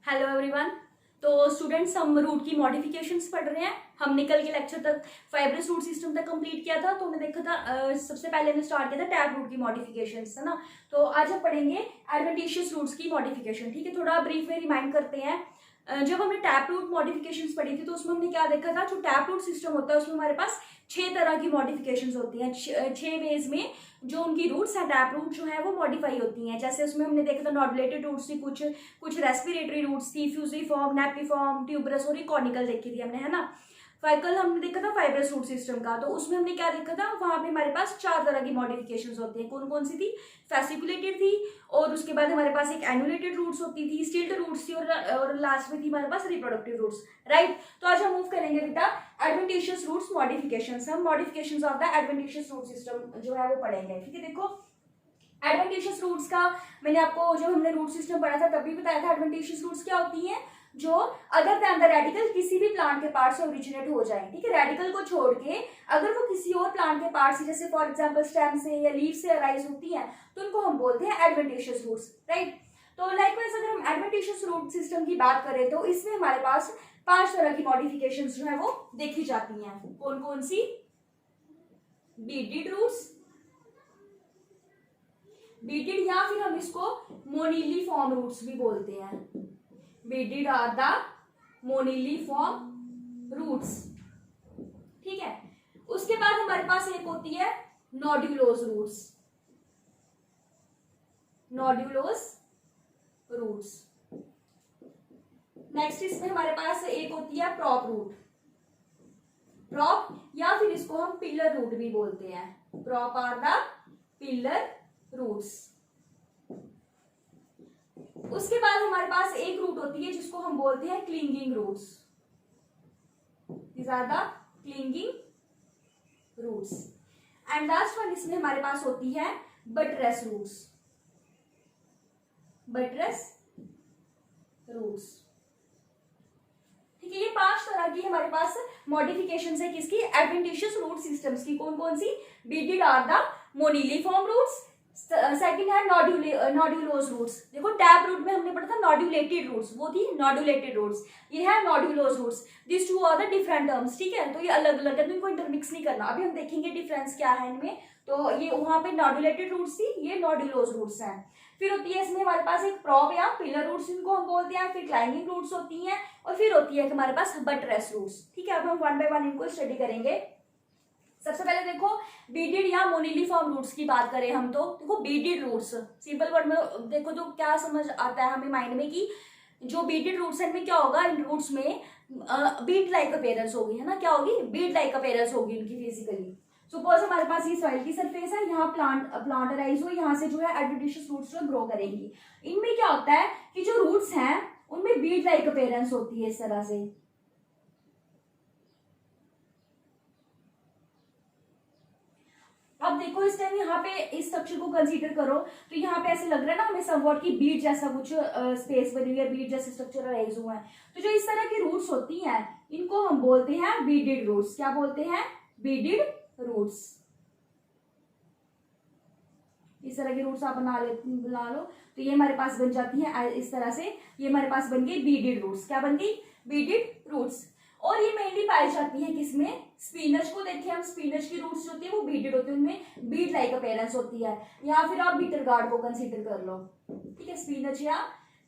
Hello everyone. तो students, हम root की मॉडिफिकेशंस पढ़ रहे हैं। हमने कल के लेक्चर तक फाइब्रस रूट सिस्टम तक कंप्लीट किया था। तो हमने देखा था सबसे पहले हमने स्टार्ट किया था टैप रूट की मॉडिफिकेशंस, है ना। तो आज हम पढ़ेंगे एडवेंटिशियस रूट्स की मॉडिफिकेशन। ठीक है, थोड़ा ब्रीफ में रिमाइंड करते हैं। जब हमने टैप रूट मॉडिफिकेशंस पढ़ी थी तो उसमें हमने क्या देखा था, जो टैप रूट सिस्टम होता है उसमें हमारे पास 6 तरह की मॉडिफिकेशंस होती हैं। 6 वेज में जो उनकी रूट्स हैं, टैप रूट जो है वो मॉडिफाई होती हैं। जैसे उसमें हमने देखा था नॉडुलेटेड रूट्स थी, कुछ रेस्पिरेटरी रूट्स थी, फ्यूजिफॉर्म, नेपिफॉर्म, ट्यूबरस और कॉनिकल देखी थी हमने, है ना। कल हमने देखा था फाइब्रस रूट सिस्टम का। तो उसमें हमने क्या देखा था, वहां पे हमारे पास 4 तरह की मॉडिफिकेशंस होती हैं। कौन कौन सी थी? फेसिकुलेटेड थी, और उसके बाद हमारे पास एक एनुलेटेड रूट्स होती थी, स्टिल्ट रूट्स थी, और लास्ट में थी हमारे पास रिप्रोडक्टिव रूट्स। राइट। तो आज हम मूव करेंगे बेटा एडवेंटिशियस रूट्स मॉडिफिकेशंस। हम modifications of the adventitious root system जो है वो पढ़ेंगे। ठीक है, देखो एडवेंटिशियस रूट्स का मैंने आपको जब हमने रूट सिस्टम पढ़ा था तब भी बताया था। एडवेंटिशियस रूट्स क्या होती हैं? जो अदर दैन द रेडिकल किसी भी प्लांट के पार्ट से ओरिजिनेट हो जाए। ठीक है, रेडिकल को छोड़ के अगर वो किसी और प्लांट के पार्ट से, जैसे फॉर एग्जांपल स्टेम से या लीफ से अराइज होती हैं, तो उनको हम बोलते हैं एडवेंटिशियस रूट्स। राइट। तो लाइकवाइज अगर हम एडवेंटिशियस रूट सिस्टम की बात करें तो इसमें हमारे पास 5 तरह की मॉडिफिकेशंस जो है वो देखी जाती हैं। कौन कौन सी? बीटेड रूट्स, बीटेड या फिर हम इसको मोनिलिफॉर्म रूट्स भी बोलते हैं। बीटेड आर द मोनिलिफॉर्म रूट्स। ठीक है, उसके बाद हमारे पास एक होती है नोड्यूलोस रूट्स। नोड्यूलोस रूट्स। नेक्स्ट इसमें हमारे पास एक होती है प्रॉप रूट। प्रॉप या फिर इसको हम पिलर रूट भी बोलते हैं। Prop are the pillar roots. उसके बाद हमारे पास एक रूट होती है जिसको हम बोलते हैं clinging roots. These are the clinging roots. And last one इसमें हमारे पास होती है बटरेस रूट्स। Buttress roots. ठीक है, ये 5 तरह की हमारे पास मॉडिफिकेशंस है किसकी? एडवेंटिशियस रूट सिस्टम्स की। कौन कौन सी? बीटेड आर द मोनिलिफॉर्म रूट्स। सेकंड है नोड्यूलोस रूट्स। देखो टैप रूट में हमने पढ़ा था नोड्यूलेटेड रूट्स, वो थी नोड्यूलेटेड रूट्स। ये है nodulose roots. This two are the different terms. ठीक है, तो ये अलग अलग है, तो इनको इंटरमिक्स नहीं करना। अभी हम देखेंगे डिफरेंस क्या है इनमें। तो ये वहां पे नोड्यूलेटेड रूट्स थी, ये नोड्यूलोस रूट्स हैं। फिर होती है इसमें हमारे पास एक प्रॉप या पिलर रूट्स इनको हम बोलते हैं। फिर क्लाइंबिंग रूट्स होती हैं, और फिर होती है हमारे पास बटरेस रूट्स। ठीक है, अब हम वन बाय वन इनको स्टडी करेंगे। सबसे पहले देखो बीटेड या मोनिलिफॉर्म रूट्स की बात करें हम तो देखो बीटेड रूट्स सिंपल वर्ड में देखो तो क्या समझ आता है हमें माइंड में कि जो बीटेड रूट्स है इनमें क्या होगा, इन रूट्स में बीट लाइक अपेयरेंस होगी, है ना। क्या होगी? बीट लाइक अपेयरेंस होगी इनकी फिजिकली। सपोज हमारे पास ये सॉइल की सरफेस है, यहाँ प्लांट अराइज हो, यहाँ से जो है एडवेंटिशियस रूट्स जो ग्रो करेंगी। इनमें क्या होता है कि जो रूट्स हैं उनमें बीट लाइक अपेयरेंस होती है इस तरह से। अब देखो इस टाइम यहाँ पे इस स्ट्रक्चर को कंसीडर करो तो यहाँ पे ऐसे लग रहा है ना हमें समवॉट की बीट जैसा कुछ स्पेस बनी हुई है, बीट जैसे स्ट्रक्चर अराइज हुआ है। तो जो इस तरह की रूट्स होती हैं इनको हम बोलते हैं बीडेड रूट्स। क्या बोलते हैं? Beaded roots. इस तरह की रूट्स आप बना लो तो ये हमारे पास बन जाती है इस तरह से। ये हमारे पास बन गई बीडेड रूट्स। क्या बन गई? Beaded roots. और ये मेनली पाई जाती है किसमें? स्पिनच को देखें हम, स्पिनच की रूट्स जो होती है वो बीटेड होती है, उनमें बीट लाइक अपेयरेंस होती है। या फिर आप बीटर गार्ड को कंसीडर कर लो। ठीक है, स्पिनच या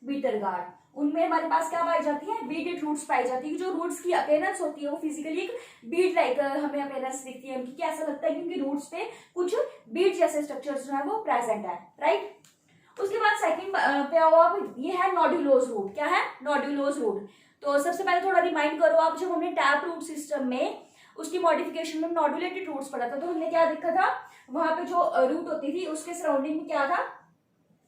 बीटर गार्ड, उनमें हमारे पास क्या पाई जाती है? बीटेड रूट्स पाई जाती है। जो रूट्स की अपेयरेंस होती है वो फिजिकली एक बीट लाइक हमें अपेयरेंस दिखती है उनकी, ऐसा लगता है कि उनकी रूट्स पे कुछ बीट जैसे स्ट्रक्चर्स जो है वो प्रेजेंट है। राइट। उसके बाद सेकंड पे आओ आप, ये है नोड्यूलोस रूट। क्या है? नोड्यूलोस रूट। तो सबसे पहले थोड़ा रिमाइंड करो आप, जब हमने टैप रूट सिस्टम में उसकी मॉडिफिकेशन में नोड्यूलेटेड रूट्स पढ़ा था तो हमने क्या देखा था, वहां पे जो रूट होती थी उसके सराउंडिंग में क्या था?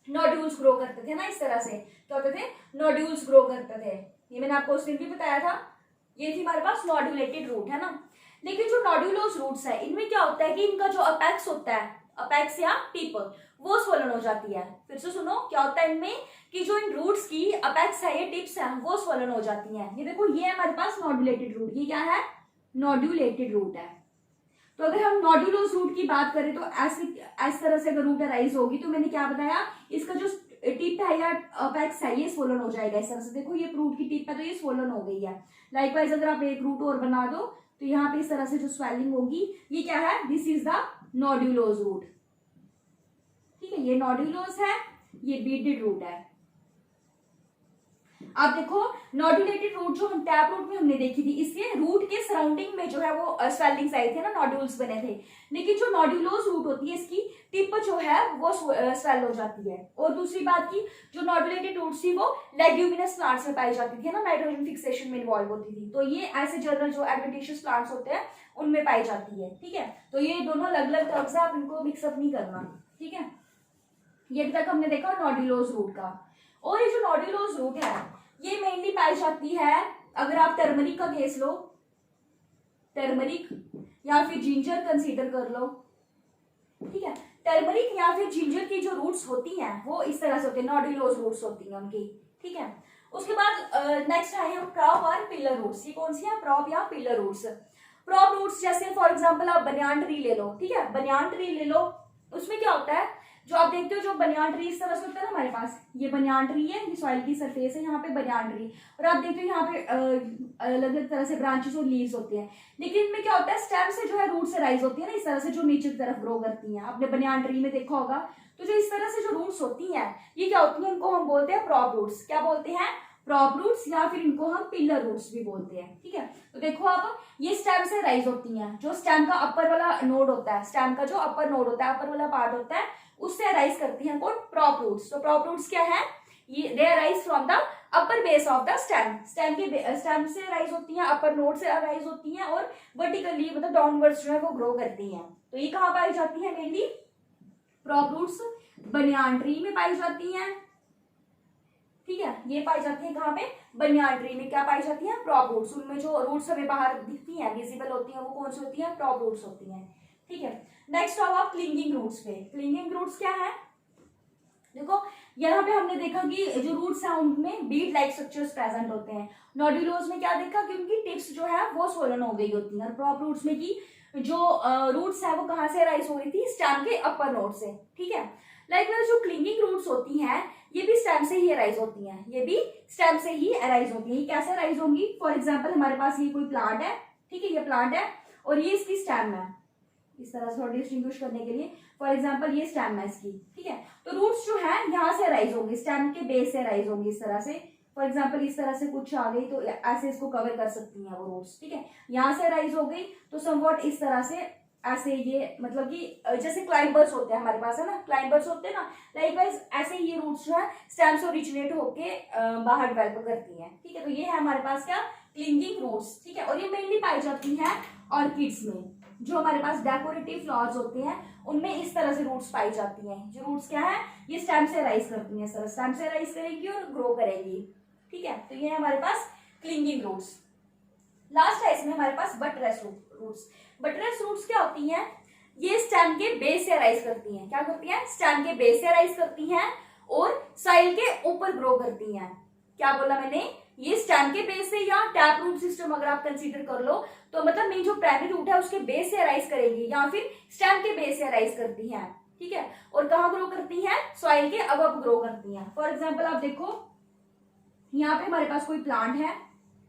नोड्यूल्स ग्रो करते थे ना, इस तरह से क्या होते थे? नोड्यूल्स ग्रो करते थे। ये मैंने आपको उस दिन भी बताया था। ये थी हमारे पास नोड्यूलेटेड रूट, है ना। लेकिन जो नोड्यूलोस रूट्स है इनमें क्या होता है कि इनका जो अपेक्स होता है, अपेक्स या टिप, वो स्वोलन हो जाती है। फिर से सुनो, क्या होता है इनमें कि जो इन रूट्स की अपेक्स है, ये टिप्स है, वो स्वोलन हो जाती हैं। ये देखो ये हमारे पास नोड्यूलेटेड रूट। ये क्या है? नोड्यूलेटेड रूट है। तो अगर हम नोड्यूलोस रूट की बात करें तो ऐसे इस तरह से अगर रूट अराइज होगी तो मैंने क्या बताया, इसका जो टिप है या अपेक्स है ये स्वोलन हो जाएगा इस तरह से। देखो ये रूट की टिप है तो ये स्वोलन हो गई है। लाइकवाइज अगर आप एक रूट और बना दो तो यहाँ पे इस तरह से जो स्वेलिंग होगी ये क्या है, दिस इज द नोड्यूलोज रूट। ठीक है, ये नोड्यूलोज है, ये बीडेड रूट है। आप देखो नोड्यूलेटेड रूट जो हम टैप रूट में हमने देखी थी, इससे रूट के सराउंडिंग में जो है वो स्वेलिंग्स आई थी ना, नोड्यूल्स बने थे। लेकिन जो नोड्यूलोज रूट होती है इसकी टिप जो है वो स्वेल हो जाती है। और दूसरी बात की जो नोड्यूलेटेड रूट थी वो लेग्यूमिनस प्लांट्स में पाई जाती थी ना, नाइट्रोजन फिक्सेशन में इन्वॉल्व होती थी। तो ये ऐसे जनरल जो एडवेंटिशियस प्लांट्स होते हैं उनमें पाई जाती है। ठीक है, तो ये दोनों अलग अलग टर्म्स है, आप इनको मिक्सअप नहीं करना। ठीक है, ये तक हमने देखा नोड्यूलोज रूट का। और ये जो नोड्यूलोज रूट है ये मेनली पाई जाती है, अगर आप टर्मरिक का केस लो, टर्मरिक या फिर जिंजर कंसीडर कर लो। ठीक है, टर्मरिक या फिर जिंजर की जो रूट्स होती हैं वो इस तरह से होती है, नोड्यूलोज रूट्स होती हैं उनकी। ठीक है, उसके बाद नेक्स्ट आए हम प्रॉप और पिलर रूट्स। ये कौन सी है, प्रॉप या पिलर रूट्स। प्रॉप रूट्स जैसे फॉर एग्जांपल आप बनियान ट्री ले लो। ठीक है, बनियान ट्री ले लो, उसमें क्या होता है, जो आप देखते हो जो बनियान ट्री इस तरह से होता है ना, हमारे पास ये बनियान ट्री है, ये सॉइल की सरफेस है, यहाँ पे बनियान ट्री, और आप देखते हो यहाँ पे अलग अलग तरह से ब्रांचेस और लीव्स होते हैं। लेकिन इनमें क्या होता है, स्टेम से जो है रूट से राइज होती है ना, इस तरह से जो नीचे की तरफ ग्रो करती हैं। आपने बनियान ट्री में देखा होगा, तो जो इस तरह से जो रूट्स होती हैं ये क्या होती है, इनको हम बोलते हैं प्रॉप रूट्स। क्या बोलते हैं, प्रॉप रूट्स, या फिर इनको हम पिलर रूट्स भी बोलते हैं। ठीक है, तो देखो आप ये स्टेम से राइज होती हैं। जो स्टेम का अपर वाला नोड होता है, स्टेम का जो अपर नोड होता है, अपर वाला पार्ट होता है, उससे राइज करती हैं कौन, प्रॉप रूट्स। तो प्रॉप रूट्स क्या है, ये they rise from the upper base of the stem. Stem से राइज होती हैं, अपर नोड से राइज होती हैं, और वर्टिकली मतलब डाउनवर्ड्स जो है वो ग्रो करती हैं। तो ये कहाँ पाई जाती है, mainly prop roots banyan tree में पाई जाती हैं। ठीक है, ये पाई जाती है कहाँ पे, बनियान ट्री में। क्या पाई जाती है, प्रॉप रूट्स। उनमें जो रूट्स हमें बाहर दिखती हैं, विजिबल होती हैं, वो कौन सी होती है, प्रॉप रूट्स होती हैं। ठीक है, नेक्स्ट आओ आप क्लिंगिंग रूट्स पे। क्लिंगिंग रूट्स क्या है, देखो यहाँ पे हमने देखा कि जो रूट्स हैं उनमें बीड लाइक स्ट्रक्चर्स प्रेजेंट होते हैं। नोड्यूलोज में क्या देखा कि उनकी टिप्स जो है वो स्वोलन हो गई होती हैं। और प्रॉप रूट्स में की जो रूट्स है वो कहाँ से राइज हो रही थी, स्टेम के अपर नोड से। ठीक है, लाइकवाइज जो क्लिंगिंग रूट्स होती हैं ये भी स्टेम से ही अराइज होती हैं, ये भी स्टेम से ही अराइज होती है। ये कैसे अराइज होंगी, फॉर एग्जाम्पल हमारे पास ये कोई प्लांट है। ठीक है, ये प्लांट है और ये इसकी स्टेम है, इस तरह से डिस्टिंग्विश करने के लिए फॉर एग्जांपल ये स्टेम है इसकी। ठीक है, तो रूट्स जो है यहाँ से राइज होंगे, स्टेम के बेस से राइज होंगे इस तरह से। फॉर एग्जांपल इस तरह से कुछ आ गई तो ऐसे इसको कवर कर सकती हैं वो रूट्स। ठीक है, यहाँ से राइज हो गई तो समवॉट इस तरह से ऐसे, ये मतलब कि जैसे क्लाइंबर्स होते हैं हमारे पास है ना, क्लाइंबर्स होते हैं ना, लाइकवाइज ऐसे ये रूट्स जो है स्टेम से ओरिजिनेट होके बाहर डेवलप करती हैं। ठीक है, तो ये है हमारे पास क्या, क्लिंगिंग रूट्स। ठीक है, और ये मेनली पाई जाती है ऑर्किड्स में। जो हमारे पास डेकोरेटिव फ्लावर्स होते हैं उनमें इस तरह से रूट्स पाई जाती हैं। जो रूट्स क्या है, ये स्टेम से राइज करती हैं, सर स्टेम से राइज करेंगी और ग्रो करेंगी। ठीक है, तो ये है हमारे पास क्लिंगिंग रूट्स। लास्ट है इसमें हमारे पास बटरेस रूट्स। बटरेस रूट्स क्या होती हैं, ये स्टेम के बेस से राइज करती हैं। क्या करती हैं, स्टेम के बेस से राइज करती हैं और सॉइल के ऊपर ग्रो करती हैं। क्या बोला मैंने, ये स्टेम के बेस से या टैप रूट सिस्टम अगर आप कंसीडर कर लो तो मतलब मेन जो प्राइमरी रूट है उसके बेस से राइज करेगी या फिर स्टेम के बेस से राइज करती हैं। ठीक है, और कहाँ ग्रो करती हैं, सॉइल के अबव ग्रो करती हैं। फॉर एग्जाम्पल आप देखो यहाँ पे हमारे पास कोई प्लांट है।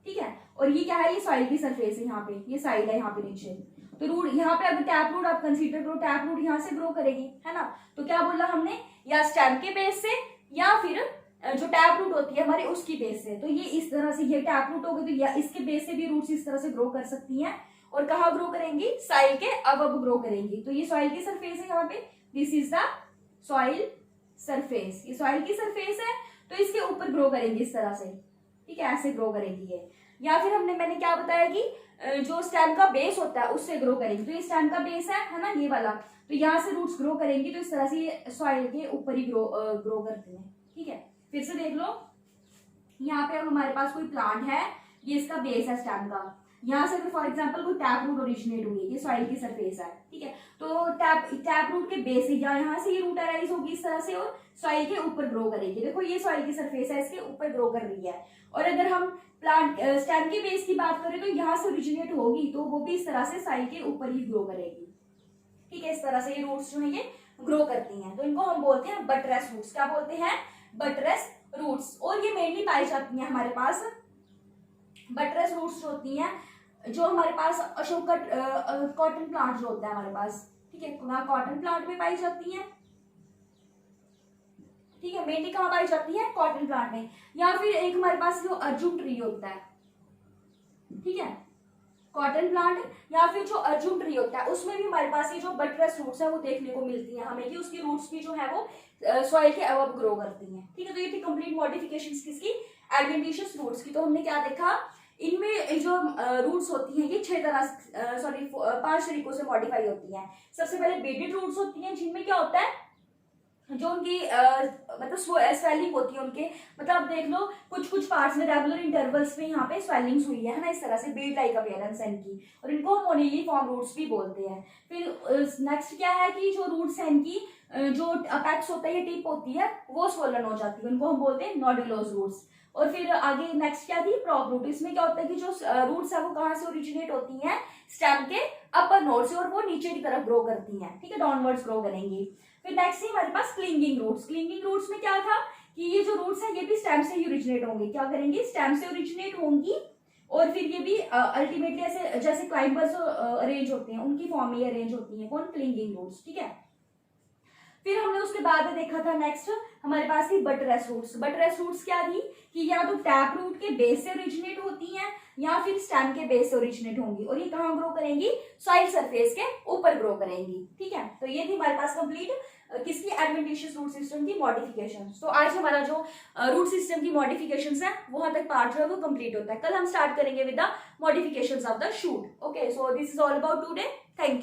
ठीक है, और ये क्या है, ये सॉइल की सरफेस है, यहाँ पे ये साइड है, यहाँ पे नीचे। तो रूट यहाँ पे अगर टैप रूट आप कंसीडर करो, टैप रूट यहाँ से ग्रो करेगी है ना। तो क्या बोला हमने, या स्टेम के बेस से या फिर जो टैप रूट होती है हमारी उसकी बेस से। तो ये इस तरह से ये टैप रूट होगी तो या इसके बेस से भी रूट्स इस तरह से ग्रो कर सकती हैं। और कहाँ ग्रो करेंगी, सॉइल के अबव ग्रो करेंगी। तो ये सॉइल की सरफेस है यहाँ पे, this is the soil surface. ये सॉइल की सरफेस है तो इसके ऊपर ग्रो करेंगी इस तरह से। ठीक है, ऐसे ग्रो करेंगी ये। या फिर मैंने क्या बताया कि जो स्टेम का बेस होता है उससे ग्रो करेंगी। तो ये स्टेम का बेस है ना, ये वाला, तो यहाँ से रूट्स ग्रो करेंगी। तो इस तरह से ये सॉइल के ऊपर ही ग्रो करती हैं। ठीक है, फिर से देख लो, यहाँ पे अब हमारे पास कोई प्लांट है, ये इसका बेस है स्टेम का। यहाँ से फॉर एग्जांपल कोई टैप रूट ओरिजिनेट हुई है, ये सॉइल की सरफेस है। ठीक है, तो टैप रूट के बेस से या यहाँ से ये रूट अराइज होगी इस तरह से और सॉइल के ऊपर ग्रो करेगी। देखो ये सॉइल की सरफेस है, इसके ऊपर ग्रो कर रही है। और अगर हम प्लांट स्टेम के बेस की बात करें तो यहाँ से ओरिजिनेट होगी तो वो भी इस तरह से सॉइल के ऊपर ही ग्रो करेगी। ठीक है, इस तरह से ये रूट्स जो है ये ग्रो करती हैं। तो इनको हम बोलते हैं बटरेस रूट्स। क्या बोलते हैं, बटरस रूट्स, और ये मेनली पाई जाती हैं हमारे पास, बटरस रूट्स होती हैं जो हमारे पास अशोक का कॉटन प्लांट जो होता है हमारे पास, ठीक है, कॉटन प्लांट में पाई जाती है, ठीक है, मेनली कहाँ पाई जाती है, कॉटन प्लांट में, या फिर एक हमारे पास जो अर्जुन ट्री होता है, ठीक है, कॉटन प्लांट या फिर जो अर्जुन ट्री होता है उसमें भी हमारे पास ये जो बटरस रूट्स है वो देखने को मिलती है हमें, कि उसकी रूट्स भी जो है वो सॉइल के अबव ग्रो करती हैं, ठीक है। तो ये थी कंप्लीट मॉडिफिकेशंस किसकी, एडवेंटिशियस रूट्स की। तो हमने क्या देखा, इनमें जो रूट्स होती हैं ये 5 तरीकों से मॉडिफाई होती हैं। सबसे पहले बेडेड रूट्स होती हैं, जिनमें क्या होता है, जो उनकी मतलब स्वेलिंग होती है उनके, मतलब आप देख लो कुछ कुछ पार्ट्स में रेगुलर इंटरवल्स में यहाँ पे स्वेलिंग्स हुई है ना, इस तरह से बेड लाइक अपीयरेंस है इनकी, और इनको हम मोनिलिफॉर्म रूट्स भी बोलते हैं। फिर नेक्स्ट क्या है कि जो रूट्स है इनकी, जो अपेक्स होता है, ये टिप होती है, वो स्वोलन हो जाती है, उनको हम बोलते हैं नोडुलोज रूट्स। और फिर आगे नेक्स्ट क्या थी, प्रॉप रूट। इसमें क्या होता है कि जो रूट्स है वो कहाँ से ओरिजिनेट होती हैं, स्टेम के अपर नोड से, और वो नीचे की तरफ ग्रो करती हैं, ठीक है, डाउनवर्ड्स ग्रो करेंगी। फिर नेक्स्ट है हमारे पास क्लिंगिंग रूट्स। क्लिंगिंग रूट्स में क्या था कि ये जो रूट्स है ये भी स्टेम से ही ओरिजिनेट होंगे, क्या करेंगे, स्टेम से ओरिजिनेट होंगी, और फिर ये भी अल्टीमेटली ऐसे जैसे क्लाइंबर्स अरेंज होते हैं उनकी फॉर्म में अरेंज होती है, कौन, क्लिंगिंग रूट्स, ठीक है। फिर हमने उसके बाद देखा था नेक्स्ट हमारे पास थी बटरस रूट्स। बटरस रूट्स क्या थी कि या तो टैप रूट के बेस से ओरिजिनेट होती हैं या फिर स्टेम के बेस से ओरिजिनेट होंगी, और ये कहाँ ग्रो करेंगी, सॉइल सरफेस के ऊपर ग्रो करेंगी, ठीक है। तो ये थी हमारे पास कंप्लीट किसकी, एडवेंटिशियस रूट सिस्टम की मॉडिफिकेशन। तो आज हमारा जो रूट सिस्टम की मॉडिफिकेशंस है वहां तक पार्ट जो है वो कंप्लीट होता है। कल हम स्टार्ट करेंगे with the modifications of the shoot. Okay, so this is all about today, thank you.